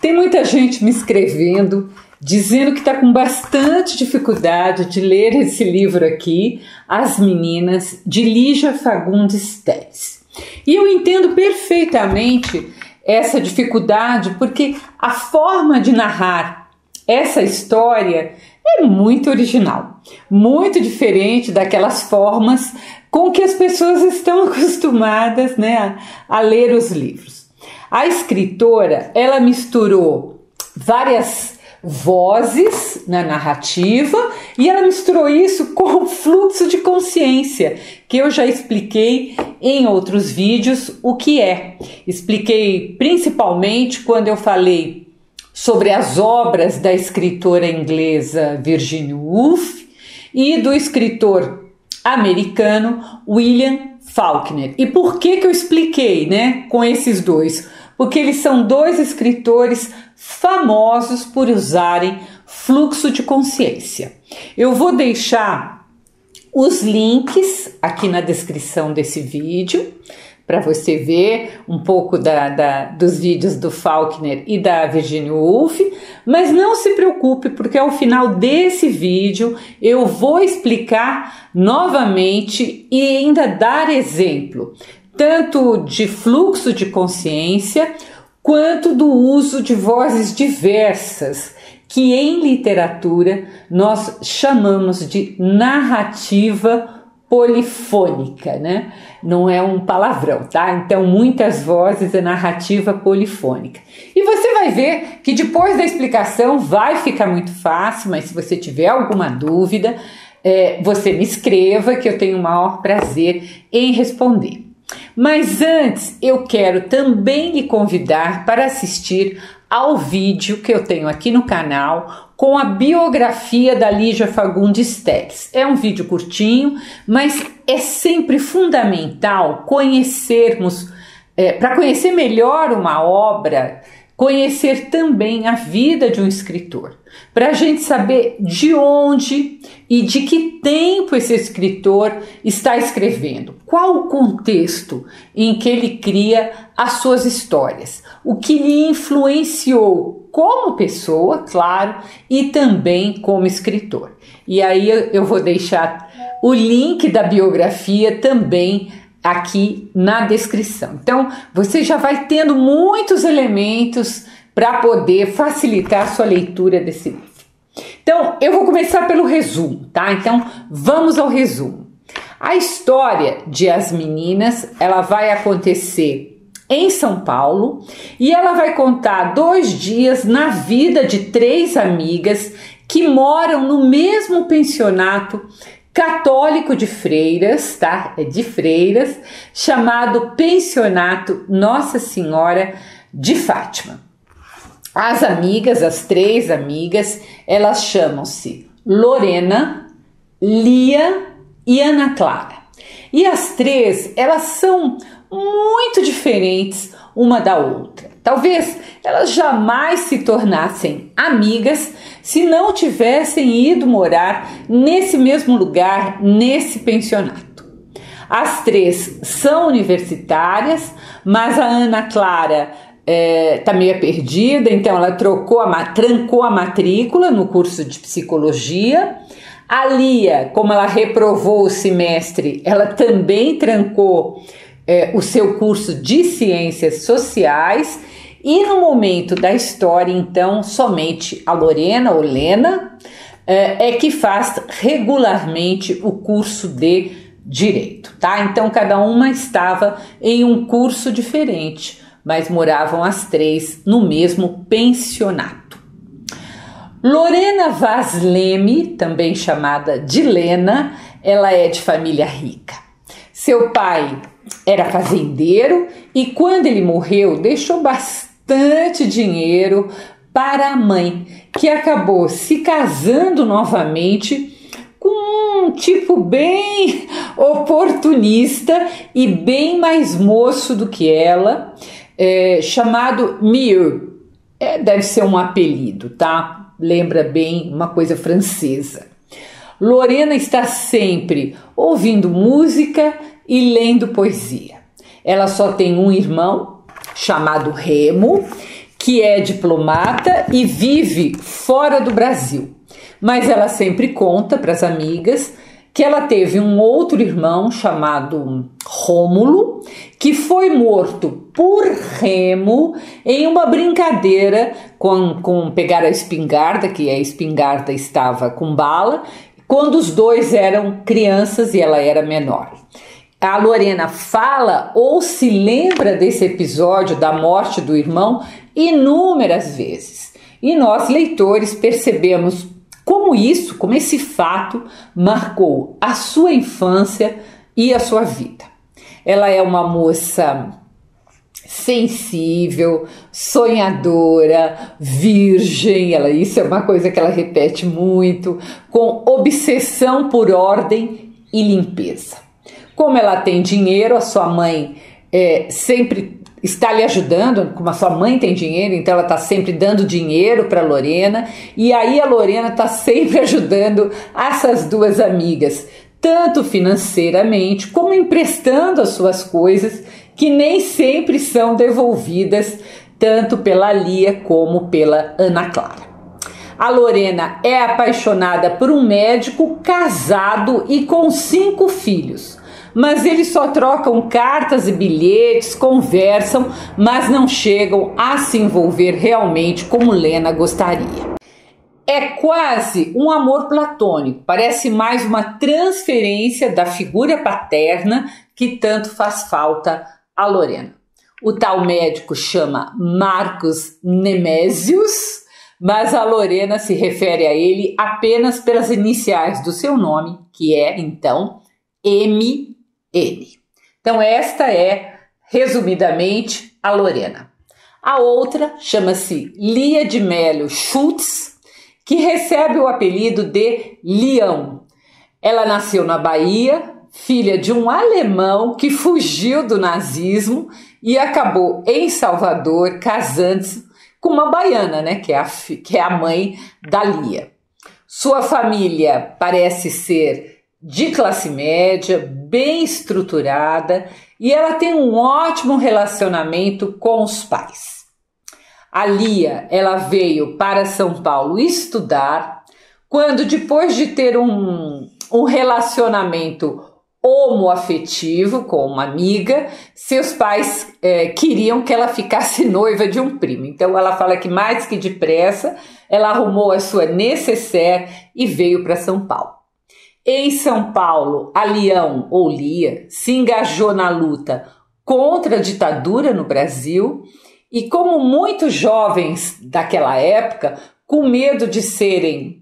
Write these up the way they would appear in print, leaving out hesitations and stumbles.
Tem muita gente me escrevendo, dizendo que está com bastante dificuldade de ler esse livro aqui, As Meninas, de Lígia Fagundes Telles. E eu entendo perfeitamente essa dificuldade, porque a forma de narrar essa história é muito original, muito diferente daquelas formas com que as pessoas estão acostumadas, né, a ler os livros. A escritora, ela misturou várias vozes na narrativa e ela misturou isso com o fluxo de consciência, que eu já expliquei em outros vídeos o que é. Expliquei principalmente quando eu falei sobre as obras da escritora inglesa Virginia Woolf e do escritor americano William Faulkner. E por que eu expliquei, né, com esses dois? Porque eles são dois escritores famosos por usarem fluxo de consciência. Eu vou deixar os links aqui na descrição desse vídeo, para você ver um pouco dos vídeos do Faulkner e da Virginia Woolf, mas não se preocupe, porque ao final desse vídeo eu vou explicar novamente e ainda dar exemplo, tanto de fluxo de consciência, quanto do uso de vozes diversas, que em literatura nós chamamos de narrativa polifônica, né? Não é um palavrão, tá? Então, muitas vozes é narrativa polifônica. E você vai ver que depois da explicação vai ficar muito fácil, mas se você tiver alguma dúvida, você me escreva, que eu tenho o maior prazer em responder. Mas antes, eu quero também lhe convidar para assistir ao vídeo que eu tenho aqui no canal com a biografia da Lígia Fagundes Telles. É um vídeo curtinho, mas é sempre fundamental conhecermos, para conhecer melhor uma obra, conhecer também a vida de um escritor, para a gente saber de onde e de que tempo esse escritor está escrevendo, qual o contexto em que ele cria as suas histórias, o que lhe influenciou como pessoa, claro, e também como escritor. E aí eu vou deixar o link da biografia também aqui na descrição. Então, você já vai tendo muitos elementos para poder facilitar a sua leitura desse livro. Então, eu vou começar pelo resumo, tá? Então, vamos ao resumo. A história de As Meninas, ela vai acontecer em São Paulo e ela vai contar 2 dias na vida de 3 amigas que moram no mesmo pensionato católico de freiras, tá? É de freiras, chamado Pensionato Nossa Senhora de Fátima. As amigas, as 3 amigas, elas chamam-se Lorena, Lia e Ana Clara. E as 3, elas são muito diferentes uma da outra. Talvez elas jamais se tornassem amigas se não tivessem ido morar nesse mesmo lugar, nesse pensionato. As 3 são universitárias, mas a Ana Clara está meio perdida, então ela trancou a matrícula no curso de psicologia. A Lia, como ela reprovou o semestre, ela também trancou o seu curso de ciências sociais. E no momento da história, então, somente a Lorena ou Lena é que faz regularmente o curso de direito, tá? Então, cada uma estava em um curso diferente, mas moravam as 3 no mesmo pensionato. Lorena Vaz Leme, também chamada de Lena, ela é de família rica. Seu pai era fazendeiro e quando ele morreu deixou bastante dinheiro para a mãe, que acabou se casando novamente com um tipo bem oportunista e bem mais moço do que ela, chamado Mieux. Deve ser um apelido, tá? Lembra bem uma coisa francesa. Lorena está sempre ouvindo música e lendo poesia. Ela só tem um irmão, chamado Remo, que é diplomata e vive fora do Brasil. Mas ela sempre conta para as amigas que ela teve um outro irmão chamado Rômulo, que foi morto por Remo em uma brincadeira com pegar a espingarda, que a espingarda estava com bala, quando os dois eram crianças e ela era menor. A Lorena fala ou se lembra desse episódio da morte do irmão inúmeras vezes. E nós, leitores, percebemos como esse fato marcou a sua infância e a sua vida. Ela é uma moça sensível, sonhadora, virgem, isso é uma coisa que ela repete muito, com obsessão por ordem e limpeza. Como ela tem dinheiro, a sua mãe sempre está lhe ajudando, como a sua mãe tem dinheiro, então ela está sempre dando dinheiro para Lorena, e aí a Lorena está sempre ajudando essas duas amigas, tanto financeiramente como emprestando as suas coisas, que nem sempre são devolvidas, tanto pela Lia como pela Ana Clara. A Lorena é apaixonada por um médico casado e com 5 filhos. Mas eles só trocam cartas e bilhetes, conversam, mas não chegam a se envolver realmente como Lena gostaria. É quase um amor platônico, parece mais uma transferência da figura paterna que tanto faz falta a Lorena. O tal médico chama Marcos Nemésios, mas a Lorena se refere a ele apenas pelas iniciais do seu nome, que é, então, M. Então esta é, resumidamente, a Lorena. A outra chama-se Lia de Mello Schultz, que recebe o apelido de Leão. Ela nasceu na Bahia, filha de um alemão que fugiu do nazismo e acabou em Salvador casando-se com uma baiana, né, que é a mãe da Lia. Sua família parece ser de classe média, bem estruturada, e ela tem um ótimo relacionamento com os pais. A Lia, ela veio para São Paulo estudar, quando depois de ter um relacionamento homoafetivo com uma amiga, seus pais queriam que ela ficasse noiva de um primo. Então ela fala que mais que depressa, ela arrumou a sua nécessaire e veio para São Paulo. Em São Paulo, a Leão, ou Lia, se engajou na luta contra a ditadura no Brasil e, como muitos jovens daquela época, com medo de serem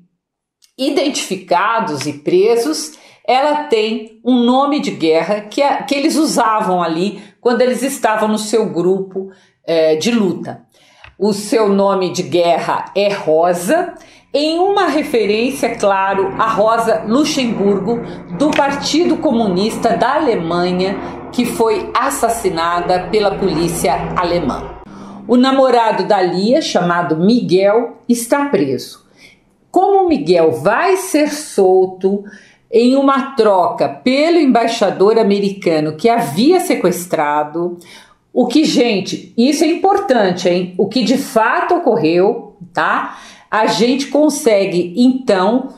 identificados e presos, ela tem um nome de guerra que eles usavam ali quando eles estavam no seu grupo de luta. O seu nome de guerra é Rosa, em uma referência, claro, a Rosa Luxemburgo, do Partido Comunista da Alemanha, que foi assassinada pela polícia alemã. O namorado da Lia, chamado Miguel, está preso. Como Miguel vai ser solto em uma troca pelo embaixador americano que havia sequestrado, o que, gente, isso é importante, hein? O que de fato ocorreu, tá? A gente consegue, então,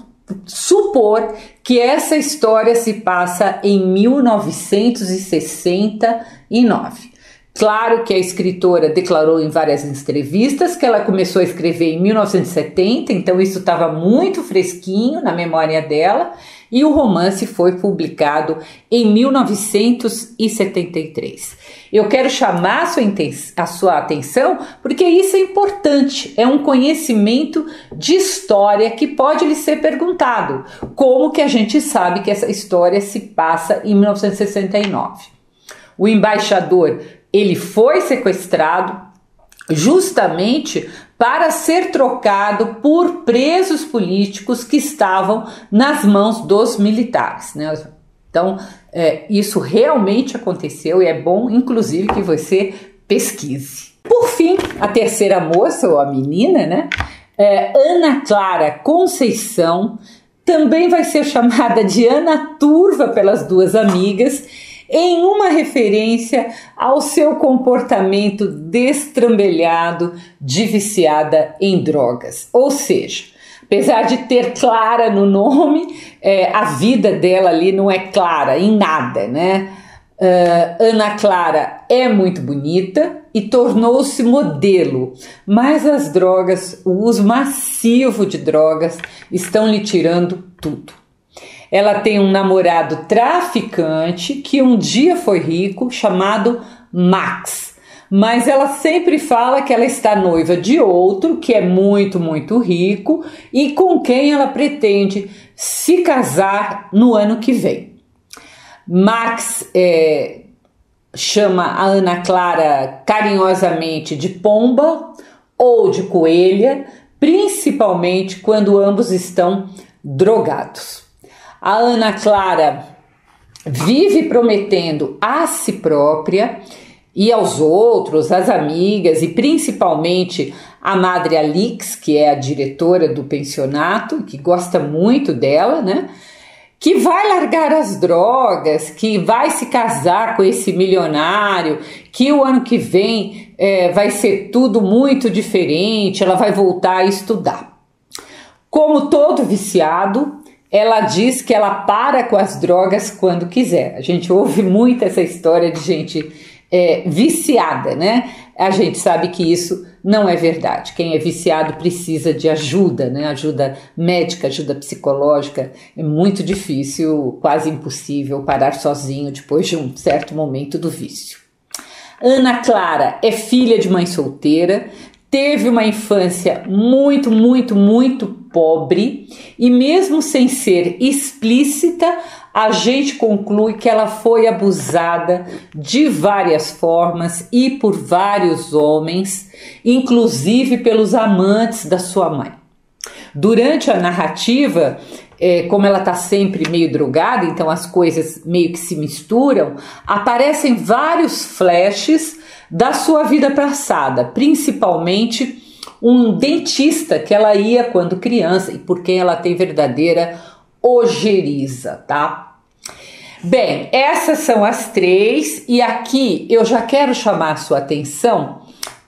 supor que essa história se passa em 1969. Claro que a escritora declarou em várias entrevistas que ela começou a escrever em 1970, então isso estava muito fresquinho na memória dela, e o romance foi publicado em 1973. Eu quero chamar a sua atenção porque isso é importante, é um conhecimento de história que pode lhe ser perguntado. Como que a gente sabe que essa história se passa em 1969? O embaixador, ele foi sequestrado justamente para ser trocado por presos políticos que estavam nas mãos dos militares, né? Então, isso realmente aconteceu e é bom, inclusive, que você pesquise. Por fim, a terceira moça, ou a menina, né? Ana Clara Conceição, também vai ser chamada de Ana Turva pelas duas amigas. em uma referência ao seu comportamento destrambelhado de viciada em drogas. Ou seja, apesar de ter Clara no nome, a vida dela ali não é clara em nada, né? Ana Clara é muito bonita e tornou-se modelo, mas as drogas, o uso massivo de drogas, estão lhe tirando tudo. Ela tem um namorado traficante que um dia foi rico, chamado Max, mas ela sempre fala que ela está noiva de outro que é muito, muito rico e com quem ela pretende se casar no ano que vem. Max chama a Ana Clara carinhosamente de pomba ou de coelha, principalmente quando ambos estão drogados. A Ana Clara vive prometendo a si própria e aos outros, às amigas e principalmente a Madre Alix, que é a diretora do pensionato, que gosta muito dela, né? Que vai largar as drogas, que vai se casar com esse milionário, que o ano que vem vai ser tudo muito diferente, ela vai voltar a estudar. Como todo viciado, ela diz que ela para com as drogas quando quiser. A gente ouve muito essa história de gente viciada, né? A gente sabe que isso não é verdade. Quem é viciado precisa de ajuda, né? Ajuda médica, ajuda psicológica. É muito difícil, quase impossível parar sozinho depois de um certo momento do vício. Ana Clara é filha de mãe solteira, teve uma infância muito, muito, muito pobre e mesmo sem ser explícita, a gente conclui que ela foi abusada de várias formas e por vários homens, inclusive pelos amantes da sua mãe. Durante a narrativa, como ela está sempre meio drogada, então as coisas meio que se misturam, aparecem vários flashes da sua vida passada, principalmente um dentista que ela ia quando criança e por quem ela tem verdadeira ojeriza, tá? Bem, essas são as três e aqui eu já quero chamar a sua atenção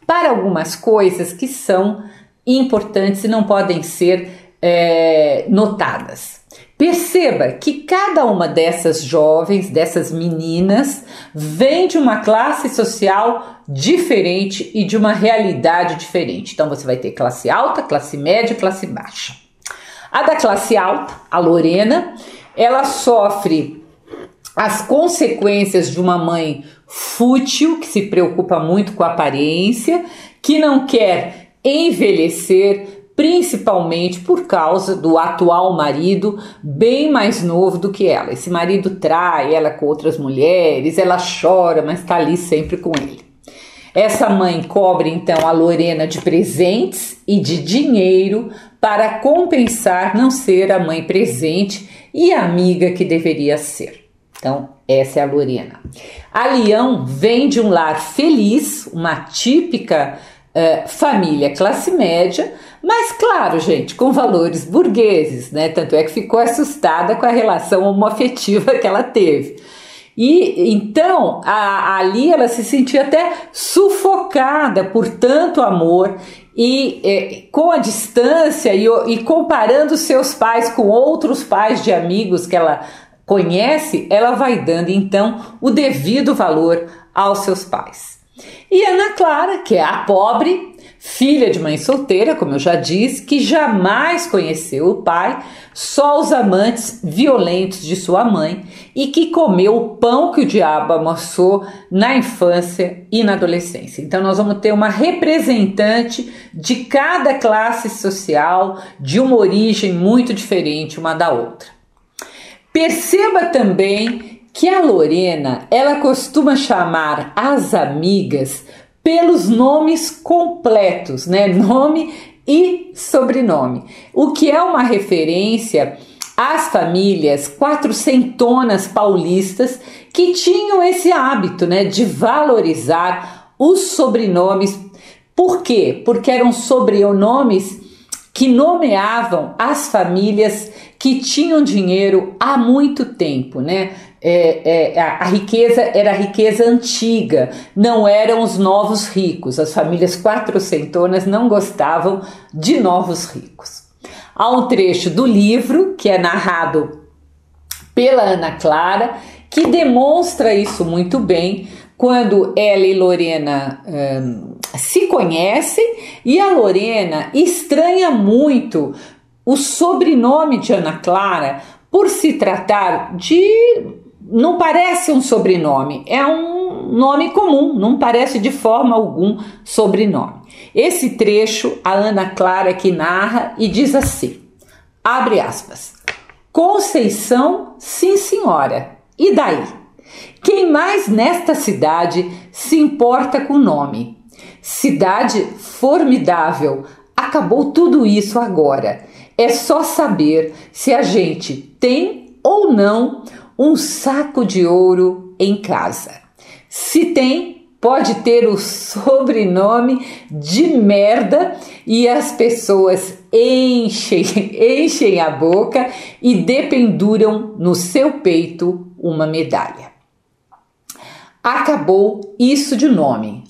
para algumas coisas que são importantes e não podem ser notadas. Perceba que cada uma dessas jovens, dessas meninas, vem de uma classe social diferente e de uma realidade diferente. Então você vai ter classe alta, classe média e classe baixa. A da classe alta, a Lorena, ela sofre as consequências de uma mãe fútil, que se preocupa muito com a aparência, que não quer envelhecer, principalmente por causa do atual marido bem mais novo do que ela. Esse marido trai ela com outras mulheres, ela chora, mas está ali sempre com ele. Essa mãe cobre então a Lorena de presentes e de dinheiro para compensar não ser a mãe presente e amiga que deveria ser. Então, essa é a Lorena. A Leão vem de um lar feliz, uma típica família classe média, mas claro, gente, com valores burgueses, né? Tanto é que ficou assustada com a relação homoafetiva que ela teve. E então ali ela se sentia até sufocada por tanto amor e com a distância e comparando seus pais com outros pais de amigos que ela conhece, ela vai dando então o devido valor aos seus pais. E Ana Clara, que é a pobre, filha de mãe solteira, como eu já disse, que jamais conheceu o pai, só os amantes violentos de sua mãe e que comeu o pão que o diabo amassou na infância e na adolescência. Então nós vamos ter uma representante de cada classe social, de uma origem muito diferente uma da outra. Perceba também que a Lorena, ela costuma chamar as amigas pelos nomes completos, né? Nome e sobrenome, o que é uma referência às famílias quatrocentonas paulistas que tinham esse hábito, né, de valorizar os sobrenomes. Por quê? Porque eram sobrenomes que nomeavam as famílias que tinham dinheiro há muito tempo, né? a riqueza era a riqueza antiga, não eram os novos ricos. As famílias quatrocentonas não gostavam de novos ricos. Há um trecho do livro que é narrado pela Ana Clara que demonstra isso muito bem, quando ela e Lorena se conhecem, e a Lorena estranha muito o sobrenome de Ana Clara por se tratar de... não parece um sobrenome, é um nome comum, não parece de forma alguma sobrenome. Esse trecho a Ana Clara que narra e diz assim, abre aspas, Conceição, sim senhora, e daí? Quem mais nesta cidade se importa com o nome? Cidade formidável, acabou tudo isso agora. É só saber se a gente tem ou não um saco de ouro em casa. Se tem, pode ter o sobrenome de merda e as pessoas enchem a boca e dependuram no seu peito uma medalha. Acabou isso de nome.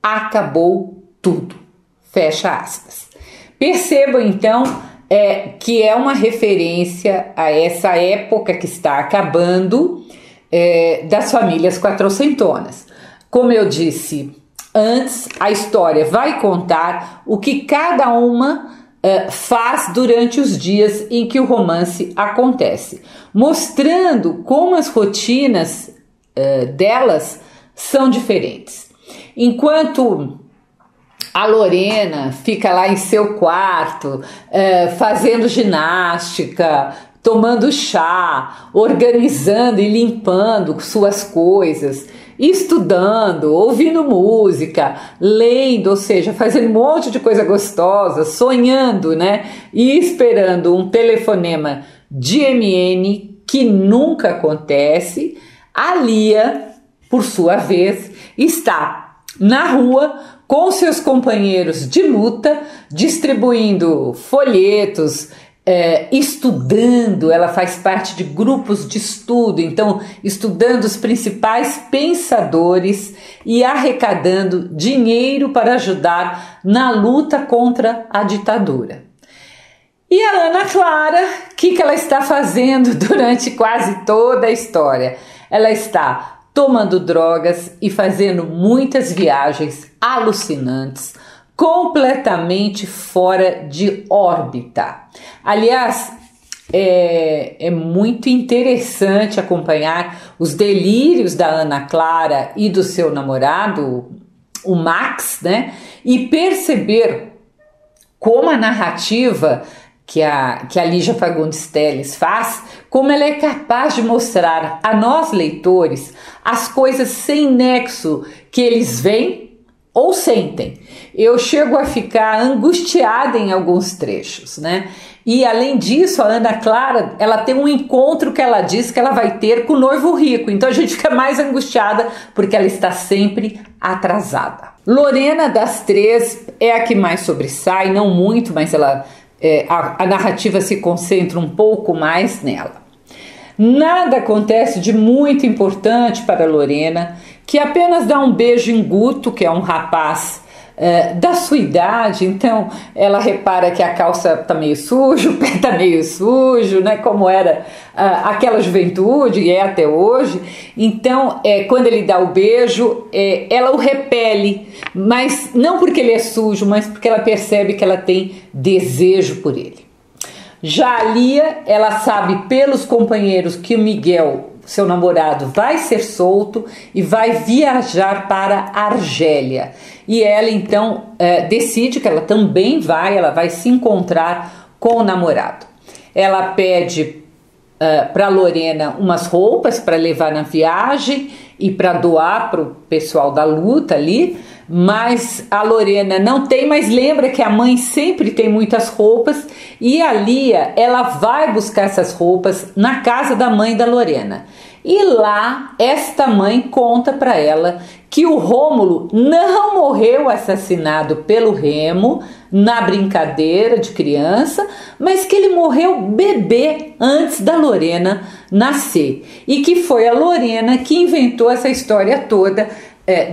Acabou tudo. Fecha aspas. Percebam então que é uma referência a essa época que está acabando das famílias quatrocentonas. Como eu disse antes, a história vai contar o que cada uma faz durante os dias em que o romance acontece, mostrando como as rotinas delas são diferentes. Enquanto a Lorena fica lá em seu quarto, fazendo ginástica, tomando chá, organizando e limpando suas coisas, estudando, ouvindo música, lendo, ou seja, fazendo um monte de coisa gostosa, sonhando, né? E esperando um telefonema de MN que nunca acontece, a Lia, por sua vez, está na rua com seus companheiros de luta, distribuindo folhetos, estudando. Ela faz parte de grupos de estudo, então estudando os principais pensadores e arrecadando dinheiro para ajudar na luta contra a ditadura. E a Ana Clara, o que ela está fazendo durante quase toda a história? Ela está tomando drogas e fazendo muitas viagens alucinantes, completamente fora de órbita. Aliás, é muito interessante acompanhar os delírios da Ana Clara e do seu namorado, o Max, né? E perceber como a narrativa que a Lígia Fagundes Telles faz, como ela é capaz de mostrar a nós leitores as coisas sem nexo que eles veem ou sentem. Eu chego a ficar angustiada em alguns trechos, né? E além disso, a Ana Clara, ela tem um encontro que ela diz que ela vai ter com o noivo rico, então a gente fica mais angustiada porque ela está sempre atrasada. Lorena, das três, é a que mais sobressai, não muito, mas ela... a narrativa se concentra um pouco mais nela. Nada acontece de muito importante para Lorena, que apenas dá um beijo em Guto, que é um rapaz da sua idade. Então ela repara que a calça tá meio suja, o pé tá meio sujo, né? Como era aquela juventude e é até hoje. Então quando ele dá o beijo, ela o repele, mas não porque ele é sujo, mas porque ela percebe que ela tem desejo por ele. Já a Lia, ela sabe pelos companheiros que o Miguel, seu namorado, vai ser solto e vai viajar para a Argélia. E ela então decide que ela também vai se encontrar com o namorado. Ela pede para Lorena umas roupas para levar na viagem e para doar para o pessoal da luta ali, mas a Lorena não tem, mas lembra que a mãe sempre tem muitas roupas, e a Lia, ela vai buscar essas roupas na casa da mãe da Lorena. E lá, esta mãe conta para ela que o Rômulo não morreu assassinado pelo Remo na brincadeira de criança, mas que ele morreu bebê antes da Lorena nascer, e que foi a Lorena que inventou essa história toda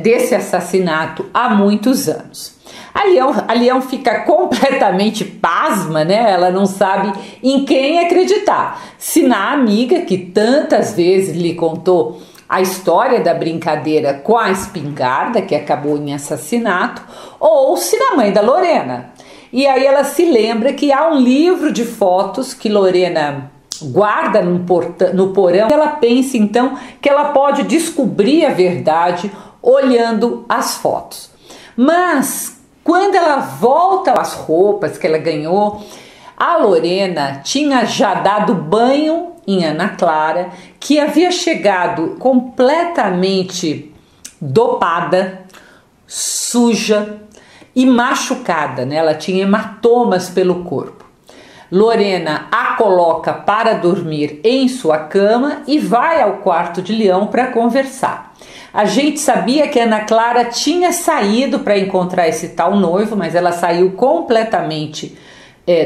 desse assassinato há muitos anos. A Leão fica completamente pasma, né? Ela não sabe em quem acreditar, se na amiga que tantas vezes lhe contou a história da brincadeira com a espingarda, que acabou em assassinato, ou se na mãe da Lorena. E aí ela se lembra que há um livro de fotos que Lorena guarda no porão. Ela pensa então que ela pode descobrir a verdade olhando as fotos. Mas quando ela volta às roupas que ela ganhou, a Lorena tinha já dado banho em Ana Clara, que havia chegado completamente dopada, suja e machucada, né? Ela tinha hematomas pelo corpo. Lorena a coloca para dormir em sua cama e vai ao quarto de Leão para conversar. A gente sabia que Ana Clara tinha saído para encontrar esse tal noivo, mas ela saiu completamente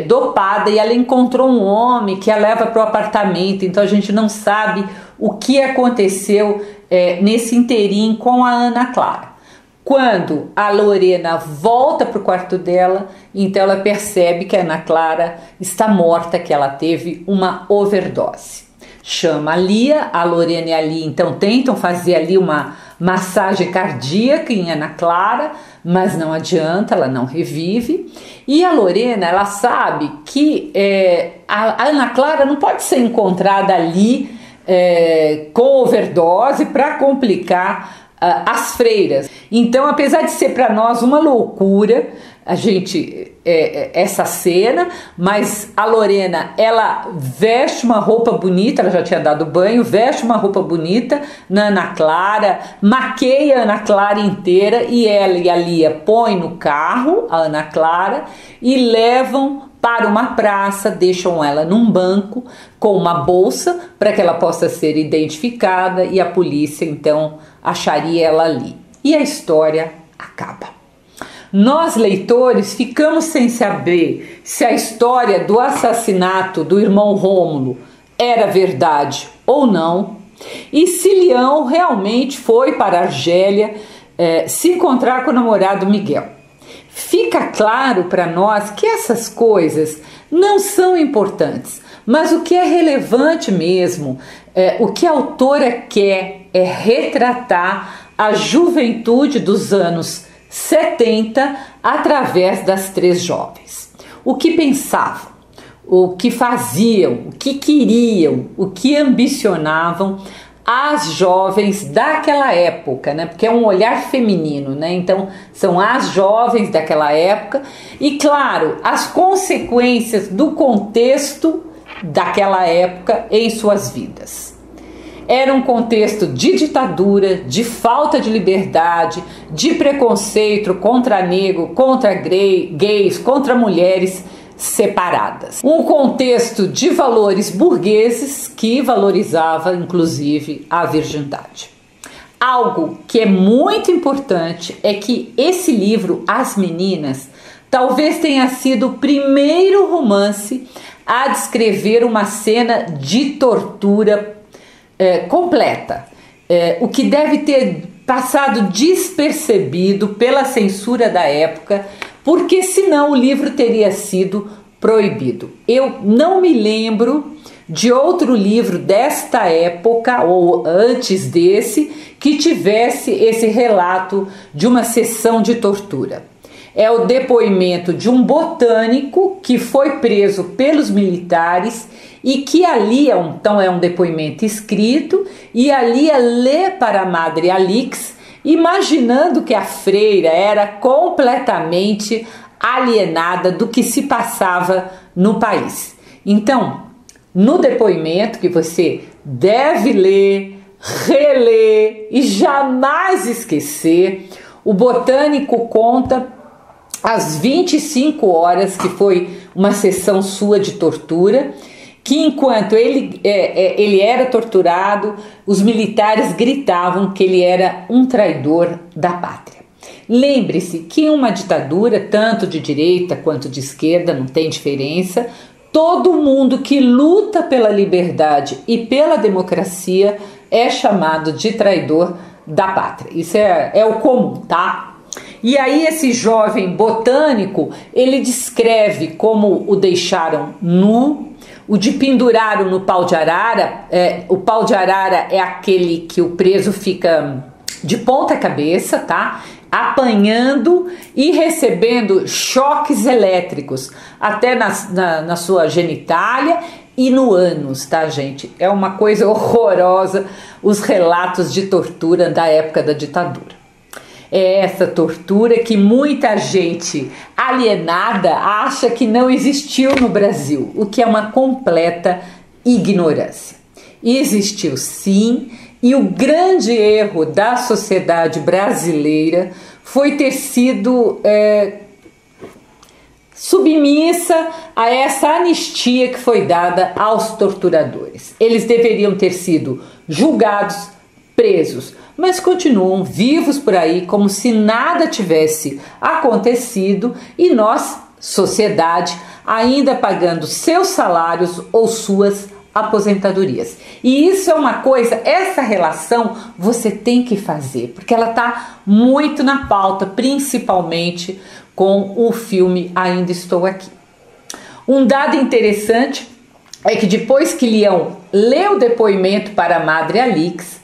dopada, e ela encontrou um homem que a leva para o apartamento. Então a gente não sabe o que aconteceu nesse inteirinho com a Ana Clara. Quando a Lorena volta para o quarto dela, então ela percebe que a Ana Clara está morta, que ela teve uma overdose. Chama a Lia, a Lorena e a Lia então tentam fazer ali uma massagem cardíaca em Ana Clara, mas não adianta, ela não revive. E a Lorena, ela sabe que a Ana Clara não pode ser encontrada ali com overdose para complicar as freiras. Então, apesar de ser para nós uma loucura essa cena, mas a Lorena, ela veste uma roupa bonita, ela já tinha dado banho, veste uma roupa bonita na Ana Clara, maqueia a Ana Clara inteira, e ela e a Lia põem no carro a Ana Clara e levam para uma praça, deixam ela num banco com uma bolsa para que ela possa ser identificada, e a polícia então acharia ela ali. E a história acaba. Nós, leitores, ficamos sem saber se a história do assassinato do irmão Rômulo era verdade ou não, e se Leão realmente foi para Argélia se encontrar com o namorado Miguel. Fica claro para nós que essas coisas não são importantes, mas o que é relevante mesmo, o que a autora quer é retratar a juventude dos anos 70 através das três jovens. O que pensavam, o que faziam, o que queriam, o que ambicionavam as jovens daquela época, né? Porque é um olhar feminino, né? Então são as jovens daquela época e, claro, as consequências do contexto daquela época em suas vidas. Era um contexto de ditadura, de falta de liberdade, de preconceito contra negro, contra gays, contra mulheres separadas. Um contexto de valores burgueses que valorizava, inclusive, a virgindade. Algo que é muito importante é que esse livro, As Meninas, talvez tenha sido o primeiro romance a descrever uma cena de tortura completa, o que deve ter passado despercebido pela censura da época, porque senão o livro teria sido proibido. Eu não me lembro de outro livro desta época ou antes desse que tivesse esse relato de uma sessão de tortura. É o depoimento de um botânico que foi preso pelos militares e que a Lia, então é um depoimento escrito, e a Lia lê para a Madre Alix, imaginando que a freira era completamente alienada do que se passava no país. Então, no depoimento que você deve ler, reler e jamais esquecer, o botânico conta as 25 horas que foi uma sessão sua de tortura, que enquanto ele era torturado, os militares gritavam que ele era um traidor da pátria. Lembre-se que em uma ditadura, tanto de direita quanto de esquerda, não tem diferença, todo mundo que luta pela liberdade e pela democracia é chamado de traidor da pátria. Isso é o comum, tá? E aí esse jovem botânico, ele descreve como o deixaram nu, o de penduraram no pau de arara. O pau de arara é aquele que o preso fica de ponta cabeça, tá? Apanhando e recebendo choques elétricos, até na sua genitália e no ânus, tá, gente? É uma coisa horrorosa os relatos de tortura da época da ditadura. É essa tortura que muita gente alienada acha que não existiu no Brasil, o que é uma completa ignorância. Existiu sim, e o grande erro da sociedade brasileira foi ter sido submissa a essa anistia que foi dada aos torturadores. Eles deveriam ter sido julgados, presos, mas continuam vivos por aí como se nada tivesse acontecido e nós, sociedade, ainda pagando seus salários ou suas aposentadorias. E isso é uma coisa, essa relação você tem que fazer, porque ela está muito na pauta, principalmente com o filme Ainda Estou Aqui. Um dado interessante é que depois que Leão leu o depoimento para a Madre Alix,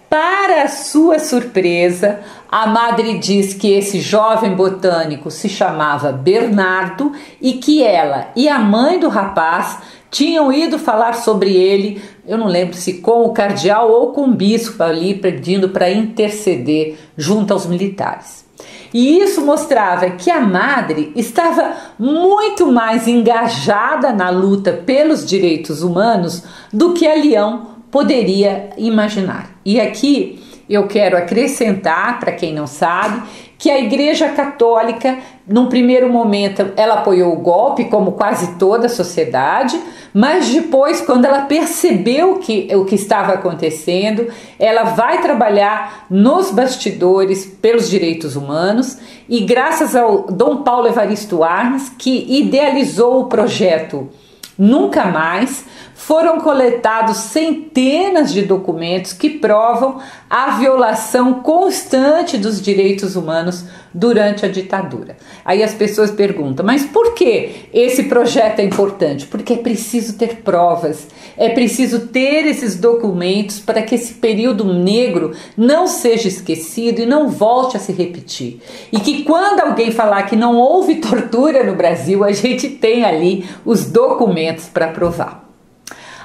para sua surpresa, a madre diz que esse jovem botânico se chamava Bernardo e que ela e a mãe do rapaz tinham ido falar sobre ele, eu não lembro se com o cardeal ou com o bispo ali, pedindo para interceder junto aos militares. E isso mostrava que a madre estava muito mais engajada na luta pelos direitos humanos do que a Leão poderia imaginar. E aqui eu quero acrescentar, para quem não sabe, que a Igreja Católica, num primeiro momento, ela apoiou o golpe, como quase toda a sociedade, mas depois, quando ela percebeu o que estava acontecendo, ela vai trabalhar nos bastidores pelos direitos humanos e graças ao Dom Paulo Evaristo Arnes, que idealizou o projeto Nunca Mais, foram coletados centenas de documentos que provam a violação constante dos direitos humanos durante a ditadura. Aí as pessoas perguntam, mas por que esse projeto é importante? Porque é preciso ter provas, é preciso ter esses documentos para que esse período negro não seja esquecido e não volte a se repetir. E que quando alguém falar que não houve tortura no Brasil, a gente tem ali os documentos para provar.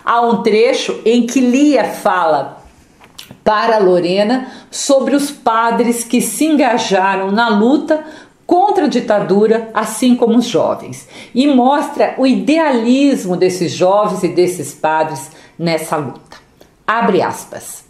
Há um trecho em que Lia fala para Lorena sobre os padres que se engajaram na luta contra a ditadura, assim como os jovens, e mostra o idealismo desses jovens e desses padres nessa luta. Abre aspas.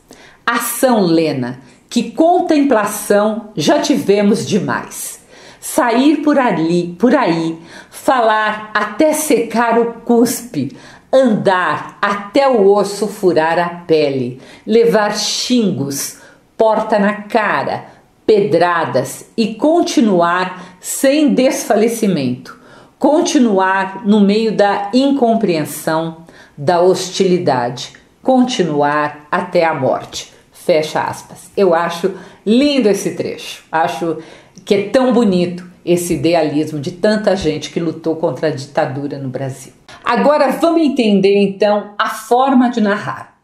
Ação, Lena, que contemplação já tivemos demais. Sair por aí, falar até secar o cuspe, andar até o osso furar a pele, levar xingos, porta na cara, pedradas e continuar sem desfalecimento, continuar no meio da incompreensão, da hostilidade, continuar até a morte. Fecha aspas. Eu acho lindo esse trecho, acho que é tão bonito esse idealismo de tanta gente que lutou contra a ditadura no Brasil. Agora vamos entender então a forma de narrar.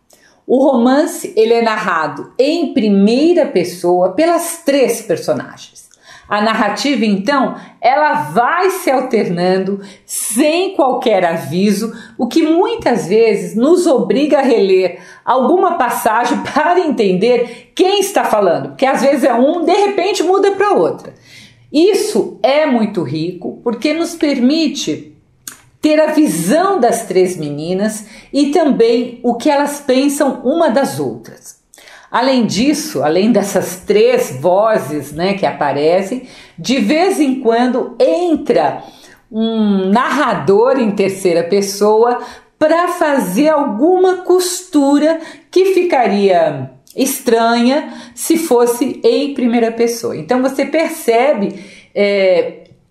O romance ele é narrado em primeira pessoa pelas três personagens. A narrativa então ela vai se alternando sem qualquer aviso, o que muitas vezes nos obriga a reler alguma passagem para entender quem está falando, porque às vezes é um, de repente muda para outra. Isso é muito rico porque nos permite ter a visão das três meninas e também o que elas pensam uma das outras. Além disso, além dessas três vozes, que aparecem, de vez em quando entra um narrador em terceira pessoa para fazer alguma costura que ficaria estranha se fosse em primeira pessoa. Então você percebe,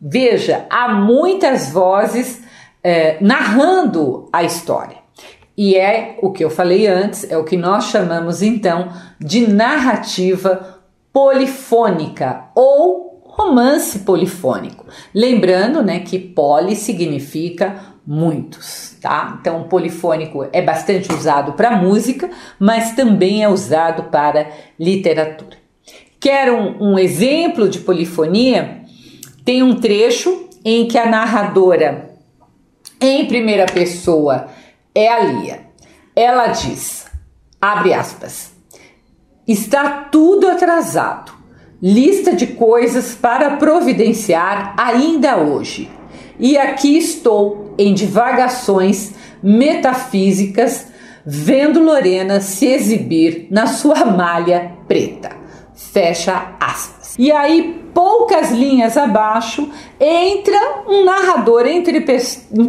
veja, há muitas vozes narrando a história. E é o que eu falei antes, é o que nós chamamos então de narrativa polifônica ou romance polifônico. Lembrando, né, que poli significa muitos, tá? Então, o polifônico é bastante usado para música, mas também é usado para literatura. Quer um exemplo de polifonia? Tem um trecho em que a narradora, em primeira pessoa, é a Lia. Ela diz, abre aspas, está tudo atrasado, lista de coisas para providenciar ainda hoje. E aqui estou em divagações metafísicas, vendo Lorena se exibir na sua malha preta. Fecha aspas. E aí, poucas linhas abaixo, entra um narrador em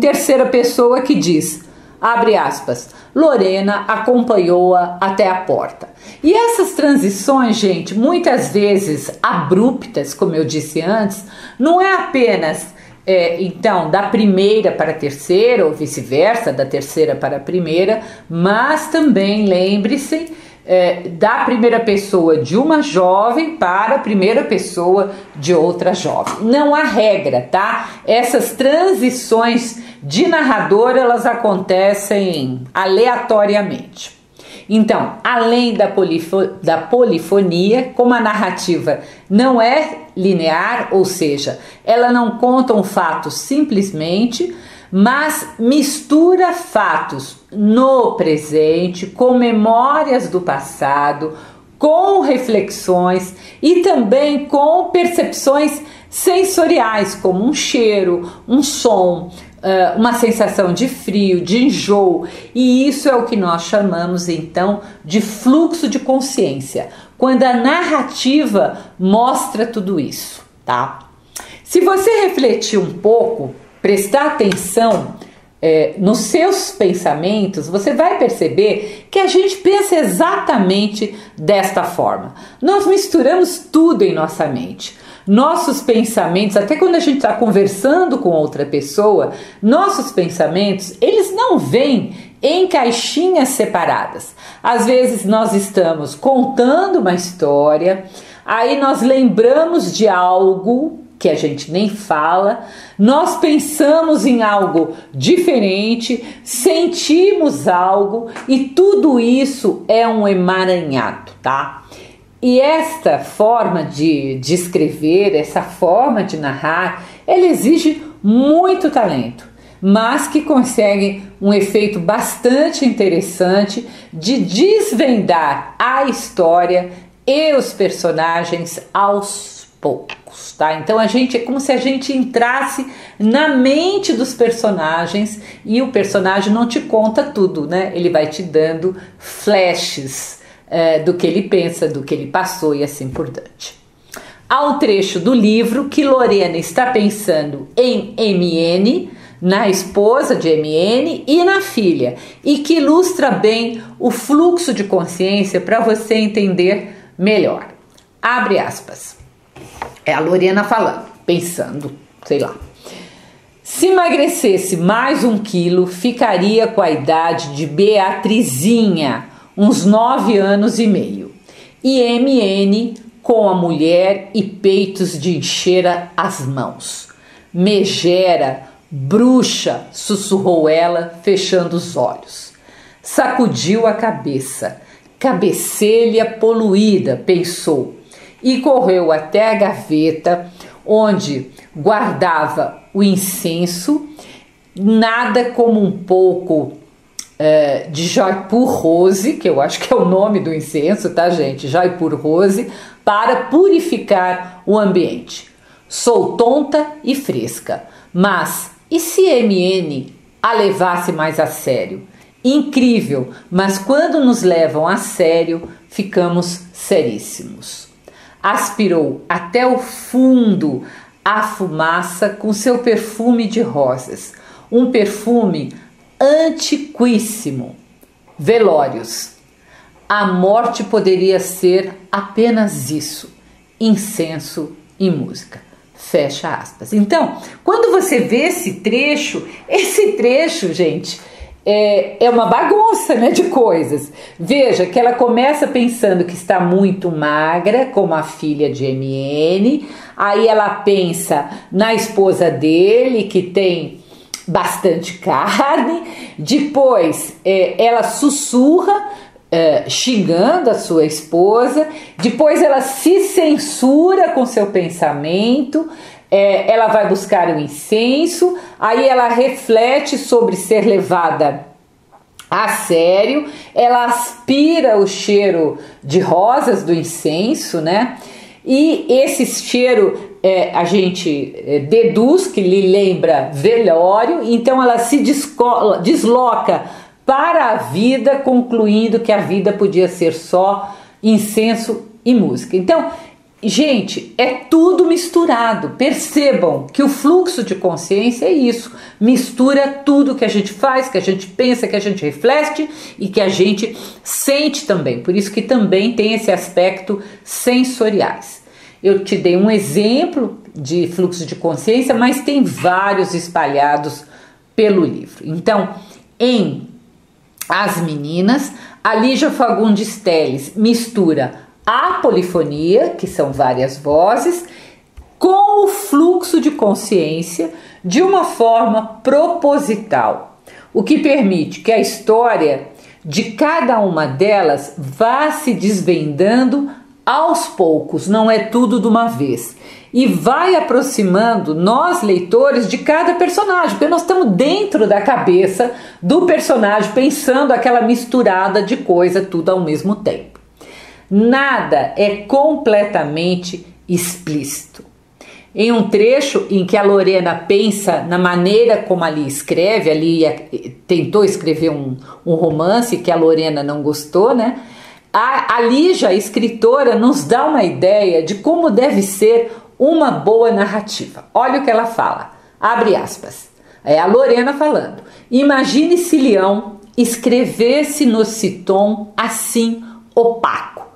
terceira pessoa que diz, abre aspas, Lorena acompanhou-a até a porta. E essas transições, gente, muitas vezes abruptas, como eu disse antes, não é apenas então da primeira para a terceira ou vice-versa, da terceira para a primeira, mas também lembre-se da primeira pessoa de uma jovem para a primeira pessoa de outra jovem. Não há regra, tá? Essas transições de narrador, elas acontecem aleatoriamente. Então, além da polifonia, como a narrativa não é linear, ou seja, ela não conta um fato simplesmente, mas mistura fatos no presente, com memórias do passado, com reflexões e também com percepções sensoriais, como um cheiro, um som, uma sensação de frio, de enjoo, e isso é o que nós chamamos então de fluxo de consciência, quando a narrativa mostra tudo isso, tá? Se você refletir um pouco, prestar atenção nos seus pensamentos, você vai perceber que a gente pensa exatamente desta forma. Nós misturamos tudo em nossa mente. Nossos pensamentos, até quando a gente está conversando com outra pessoa, nossos pensamentos, eles não vêm em caixinhas separadas. Às vezes nós estamos contando uma história, aí nós lembramos de algo que a gente nem fala, nós pensamos em algo diferente, sentimos algo e tudo isso é um emaranhado, tá? E esta forma de escrever, essa forma de narrar, ela exige muito talento, mas que consegue um efeito bastante interessante de desvendar a história e os personagens aos poucos, tá? Então é como se a gente entrasse na mente dos personagens e o personagem não te conta tudo, né? Ele vai te dando flashes do que ele pensa, do que ele passou e assim por diante. Há um trecho do livro que Lorena está pensando em MN, na esposa de MN e na filha, e que ilustra bem o fluxo de consciência para você entender melhor. Abre aspas. É a Lorena falando, pensando, sei lá. Se emagrecesse mais 1 quilo, ficaria com a idade de Beatrizinha, uns 9 anos e meio. E MN com a mulher e peitos de encher as mãos. Megera, bruxa, sussurrou ela, fechando os olhos. Sacudiu a cabeça. Cabecelha poluída, pensou. E correu até a gaveta onde guardava o incenso, nada como um pouco de Jaipur Rose, que eu acho que é o nome do incenso, tá, gente? Jaipur Rose, para purificar o ambiente. Sou tonta e fresca, mas e se MN a levasse mais a sério? Incrível, mas quando nos levam a sério, ficamos seríssimos. Aspirou até o fundo a fumaça com seu perfume de rosas, um perfume antiquíssimo. Velórios. A morte poderia ser apenas isso, incenso e música. Fecha aspas. Então, quando você vê esse trecho, gente, é uma bagunça, né, de coisas. Veja que ela começa pensando que está muito magra, como a filha de MN, aí ela pensa na esposa dele, que tem bastante carne, depois ela sussurra, xingando a sua esposa, depois ela se censura com seu pensamento, ela vai buscar o incenso, aí ela reflete sobre ser levada a sério, ela aspira o cheiro de rosas do incenso, né? E esse cheiro a gente deduz que lhe lembra velório, então ela se desloca para a vida, concluindo que a vida podia ser só incenso e música. Então, gente, é tudo misturado. Percebam que o fluxo de consciência é isso. Mistura tudo que a gente faz, que a gente pensa, que a gente reflete e que a gente sente também. Por isso que também tem esse aspecto sensoriais. Eu te dei um exemplo de fluxo de consciência, mas tem vários espalhados pelo livro. Então, em As Meninas, a Lígia Fagundes Telles mistura a polifonia, que são várias vozes, com o fluxo de consciência de uma forma proposital, o que permite que a história de cada uma delas vá se desvendando aos poucos, não é tudo de uma vez. E vai aproximando nós, leitores, de cada personagem, porque nós estamos dentro da cabeça do personagem, pensando aquela misturada de coisa tudo ao mesmo tempo. Nada é completamente explícito. Em um trecho em que a Lorena pensa na maneira como a Lia escreve, a Lia tentou escrever um romance que a Lorena não gostou, né? A Lígia, a escritora, nos dá uma ideia de como deve ser uma boa narrativa. Olha o que ela fala, abre aspas, é a Lorena falando. Imagine se Leão escrevesse no Citon assim opaco,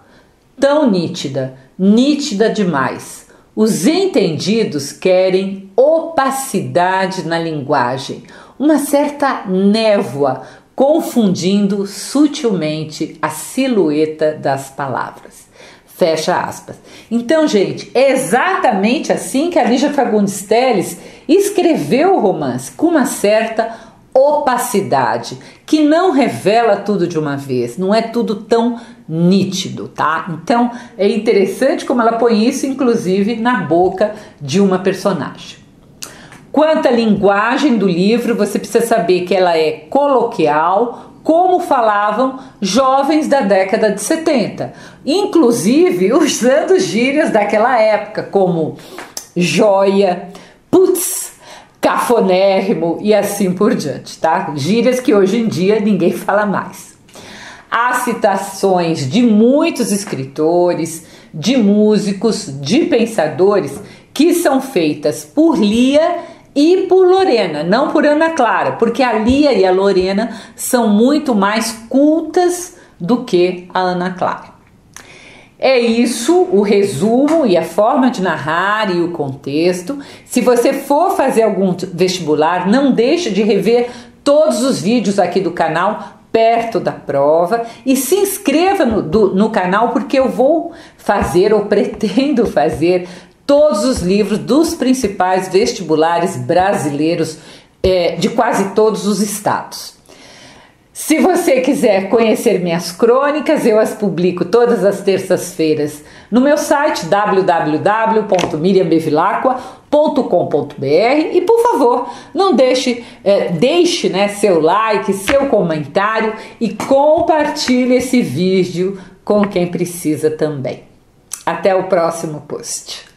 tão nítida, nítida demais. Os entendidos querem opacidade na linguagem, uma certa névoa confundindo sutilmente a silhueta das palavras. Fecha aspas. Então, gente, é exatamente assim que a Lígia Fagundes Telles escreveu o romance, com uma certa opacidade, que não revela tudo de uma vez, não é tudo tão nítido, tá? Então, é interessante como ela põe isso, inclusive, na boca de uma personagem. Quanto à linguagem do livro, você precisa saber que ela é coloquial, como falavam jovens da década de 70, inclusive usando gírias daquela época, como joia, putz, cafonérrimo e assim por diante, tá? Gírias que hoje em dia ninguém fala mais. Há citações de muitos escritores, de músicos, de pensadores que são feitas por Lia e por Lorena, não por Ana Clara, porque a Lia e a Lorena são muito mais cultas do que a Ana Clara. É isso o resumo e a forma de narrar e o contexto. Se você for fazer algum vestibular, não deixe de rever todos os vídeos aqui do canal perto da prova e se inscreva no canal, porque eu vou fazer ou pretendo fazer todos os livros dos principais vestibulares brasileiros de quase todos os estados. Se você quiser conhecer minhas crônicas, eu as publico todas as terças-feiras no meu site www.miriambevilacqua.com.br e, por favor, não deixe seu like, seu comentário e compartilhe esse vídeo com quem precisa também. Até o próximo post.